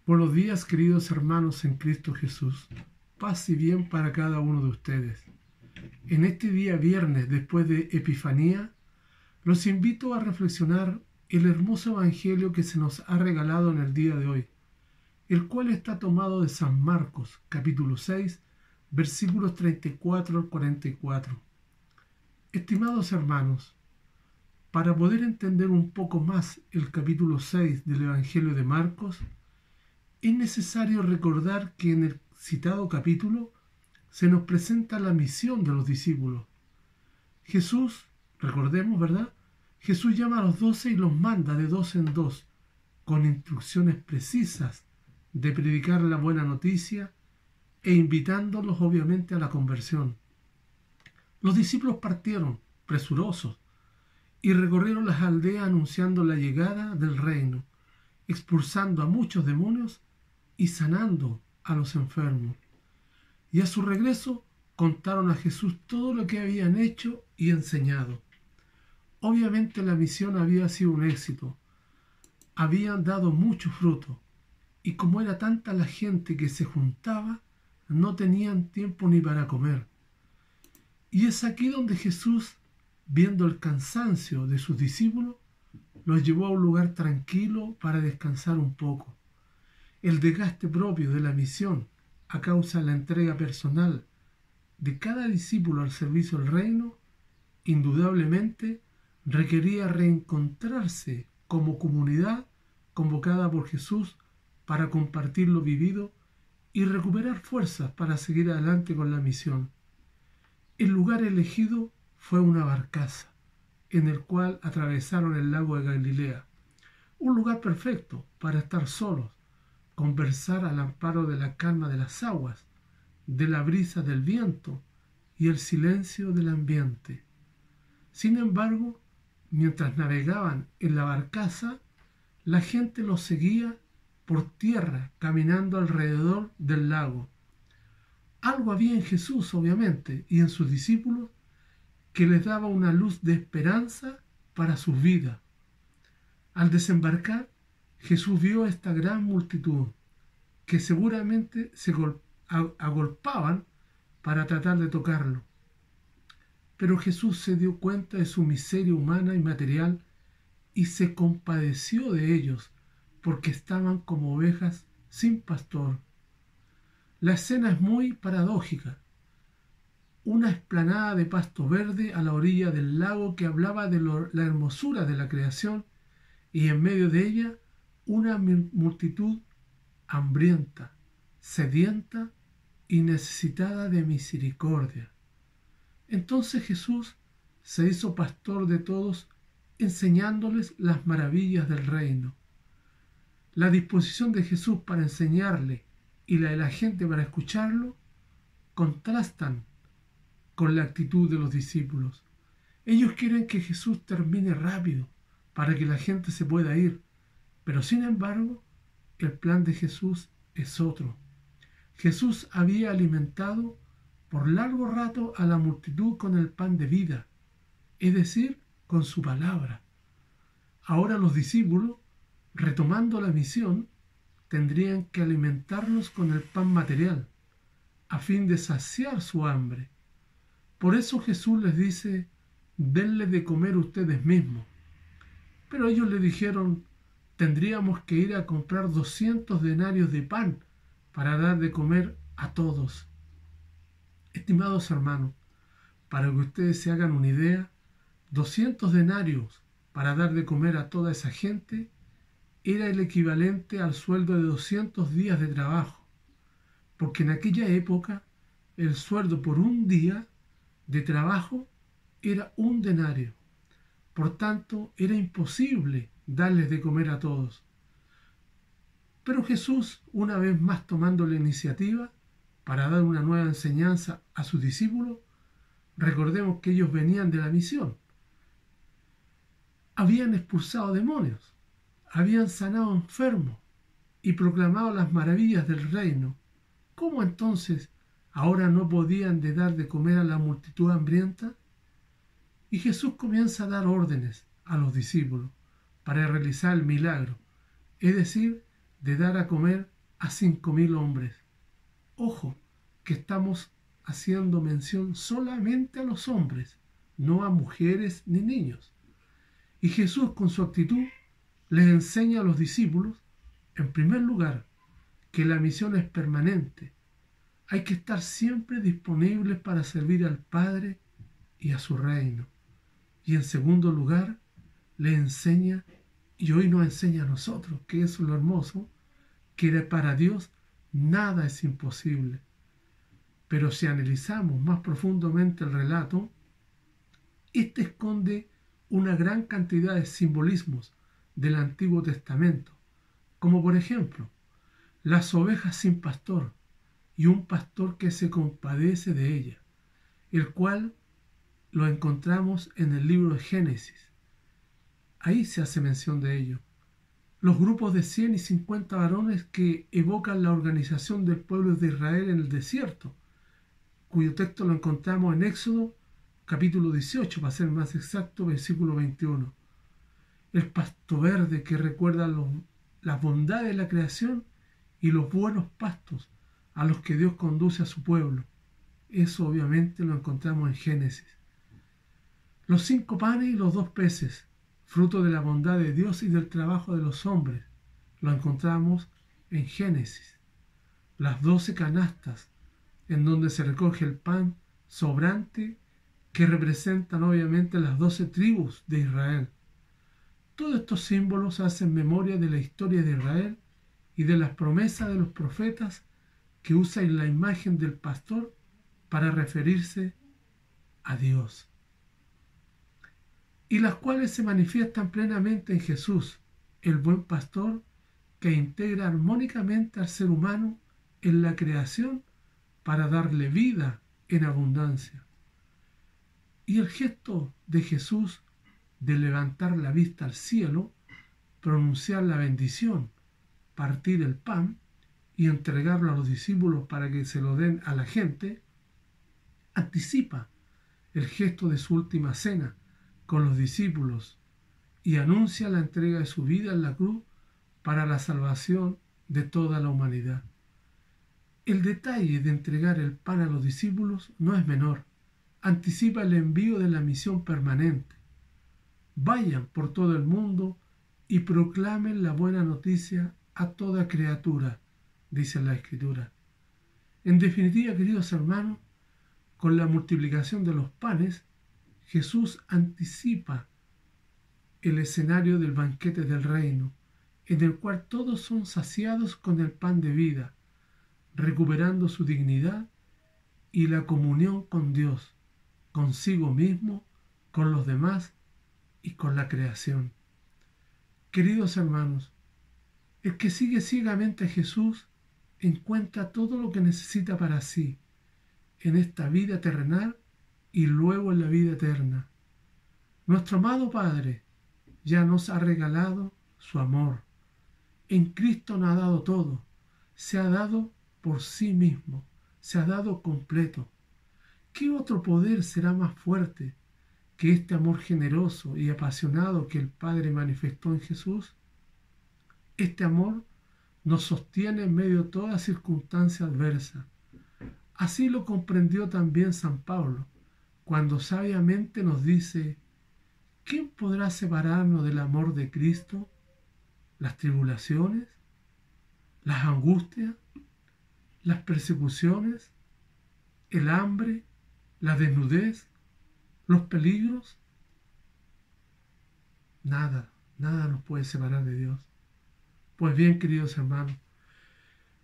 Buenos días, queridos hermanos en Cristo Jesús. Paz y bien para cada uno de ustedes. En este día viernes, después de Epifanía, los invito a reflexionar el hermoso evangelio que se nos ha regalado en el día de hoy, el cual está tomado de San Marcos, capítulo 6, versículos 34 al 44. Estimados hermanos, para poder entender un poco más el capítulo 6 del Evangelio de Marcos, es necesario recordar que en el citado capítulo se nos presenta la misión de los discípulos. Jesús, recordemos, ¿verdad? Jesús llama a los 12 y los manda de dos en dos, con instrucciones precisas de predicar la buena noticia e invitándolos obviamente a la conversión. Los discípulos partieron, presurosos, y recorrieron las aldeas anunciando la llegada del reino, expulsando a muchos demonios y sanando a los enfermos. Y a su regreso contaron a Jesús todo lo que habían hecho y enseñado. Obviamente la misión había sido un éxito. Habían dado mucho fruto. Y como era tanta la gente que se juntaba, no tenían tiempo ni para comer. Y es aquí donde Jesús, viendo el cansancio de sus discípulos, los llevó a un lugar tranquilo para descansar un poco. El desgaste propio de la misión a causa de la entrega personal de cada discípulo al servicio del reino, indudablemente requería reencontrarse como comunidad convocada por Jesús para compartir lo vivido y recuperar fuerzas para seguir adelante con la misión. El lugar elegido fue una barcaza, en el cual atravesaron el lago de Galilea, un lugar perfecto para estar solos, conversar al amparo de la calma de las aguas, de la brisa del viento y el silencio del ambiente. Sin embargo, mientras navegaban en la barcaza, la gente los seguía por tierra, caminando alrededor del lago. Algo había en Jesús, obviamente, y en sus discípulos, que les daba una luz de esperanza para sus vidas. Al desembarcar, Jesús vio a esta gran multitud que seguramente se agolpaban para tratar de tocarlo. Pero Jesús se dio cuenta de su miseria humana y material y se compadeció de ellos porque estaban como ovejas sin pastor. La escena es muy paradójica. Una explanada de pasto verde a la orilla del lago que hablaba de la hermosura de la creación, y en medio de ella una multitud hambrienta, sedienta y necesitada de misericordia. Entonces Jesús se hizo pastor de todos, enseñándoles las maravillas del reino. La disposición de Jesús para enseñarle y la de la gente para escucharlo contrastan con la actitud de los discípulos. Ellos quieren que Jesús termine rápido para que la gente se pueda ir, pero sin embargo, el plan de Jesús es otro. Jesús había alimentado por largo rato a la multitud con el pan de vida, es decir, con su palabra. Ahora los discípulos, retomando la misión, tendrían que alimentarlos con el pan material, a fin de saciar su hambre. Por eso Jesús les dice: denle de comer ustedes mismos. Pero ellos le dijeron: tendríamos que ir a comprar 200 denarios de pan para dar de comer a todos. Estimados hermanos, para que ustedes se hagan una idea, 200 denarios para dar de comer a toda esa gente era el equivalente al sueldo de 200 días de trabajo, porque en aquella época el sueldo por un día de trabajo era un denario. Por tanto, era imposible darles de comer a todos. Pero Jesús, una vez más tomando la iniciativa para dar una nueva enseñanza a sus discípulos, recordemos que ellos venían de la misión. Habían expulsado demonios, habían sanado enfermos y proclamado las maravillas del reino. ¿Cómo entonces ahora no podían dar de comer a la multitud hambrienta? Y Jesús comienza a dar órdenes a los discípulos para realizar el milagro, es decir, de dar a comer a 5.000 hombres. Ojo, que estamos haciendo mención solamente a los hombres, no a mujeres ni niños. Y Jesús, con su actitud, les enseña a los discípulos, en primer lugar, que la misión es permanente. Hay que estar siempre disponibles para servir al Padre y a su reino. Y en segundo lugar, les enseña, y hoy nos enseña a nosotros, que eso es lo hermoso, que para Dios nada es imposible. Pero si analizamos más profundamente el relato, este esconde una gran cantidad de simbolismos del Antiguo Testamento, como por ejemplo, las ovejas sin pastor y un pastor que se compadece de ellas, el cual lo encontramos en el libro de Génesis. Ahí se hace mención de ello. Los grupos de 100 y 50 varones que evocan la organización del pueblo de Israel en el desierto, cuyo texto lo encontramos en Éxodo capítulo 18, para ser más exacto, versículo 21. El pasto verde que recuerda las bondades de la creación y los buenos pastos a los que Dios conduce a su pueblo. Eso obviamente lo encontramos en Génesis. Los 5 panes y los 2 peces, fruto de la bondad de Dios y del trabajo de los hombres, lo encontramos en Génesis. Las 12 canastas, en donde se recoge el pan sobrante, que representan obviamente las 12 tribus de Israel. Todos estos símbolos hacen memoria de la historia de Israel y de las promesas de los profetas que usan la imagen del pastor para referirse a Dios, y las cuales se manifiestan plenamente en Jesús, el buen pastor que integra armónicamente al ser humano en la creación para darle vida en abundancia. Y el gesto de Jesús de levantar la vista al cielo, pronunciar la bendición, partir el pan y entregarlo a los discípulos para que se lo den a la gente, anticipa el gesto de su última cena con los discípulos y anuncia la entrega de su vida en la cruz para la salvación de toda la humanidad. El detalle de entregar el pan a los discípulos no es menor. Anticipa el envío de la misión permanente. Vayan por todo el mundo y proclamen la buena noticia a toda criatura, dice la Escritura. En definitiva, queridos hermanos, con la multiplicación de los panes, Jesús anticipa el escenario del banquete del reino, en el cual todos son saciados con el pan de vida, recuperando su dignidad y la comunión con Dios, consigo mismo, con los demás y con la creación. Queridos hermanos, el que sigue ciegamente a Jesús encuentra todo lo que necesita para sí, en esta vida terrenal y luego en la vida eterna. Nuestro amado Padre ya nos ha regalado su amor. En Cristo nos ha dado todo. Se ha dado por sí mismo. Se ha dado completo. ¿Qué otro poder será más fuerte que este amor generoso y apasionado que el Padre manifestó en Jesús? Este amor nos sostiene en medio de toda circunstancia adversa. Así lo comprendió también San Pablo, cuando sabiamente nos dice: ¿quién podrá separarnos del amor de Cristo? ¿Las tribulaciones? ¿Las angustias? ¿Las persecuciones? ¿El hambre? ¿La desnudez? ¿Los peligros? Nada nos puede separar de Dios. Pues bien, queridos hermanos,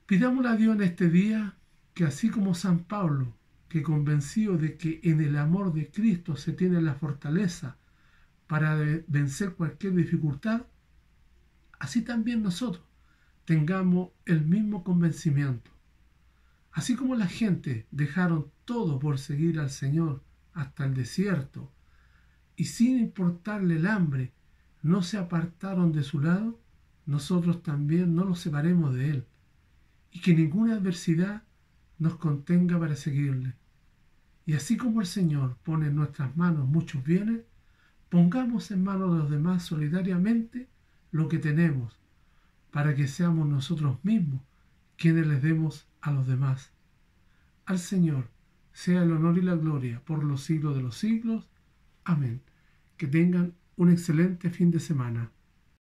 pidámosle a Dios en este día que, así como San Pablo, que convencido de que en el amor de Cristo se tiene la fortaleza para vencer cualquier dificultad, así también nosotros tengamos el mismo convencimiento. Así como la gente dejaron todo por seguir al Señor hasta el desierto y sin importarle el hambre no se apartaron de su lado, nosotros también no nos separemos de Él, y que ninguna adversidad nos contenga para seguirle. Y así como el Señor pone en nuestras manos muchos bienes, pongamos en manos de los demás solidariamente lo que tenemos, para que seamos nosotros mismos quienes les demos a los demás. Al Señor sea el honor y la gloria por los siglos de los siglos. Amén. Que tengan un excelente fin de semana.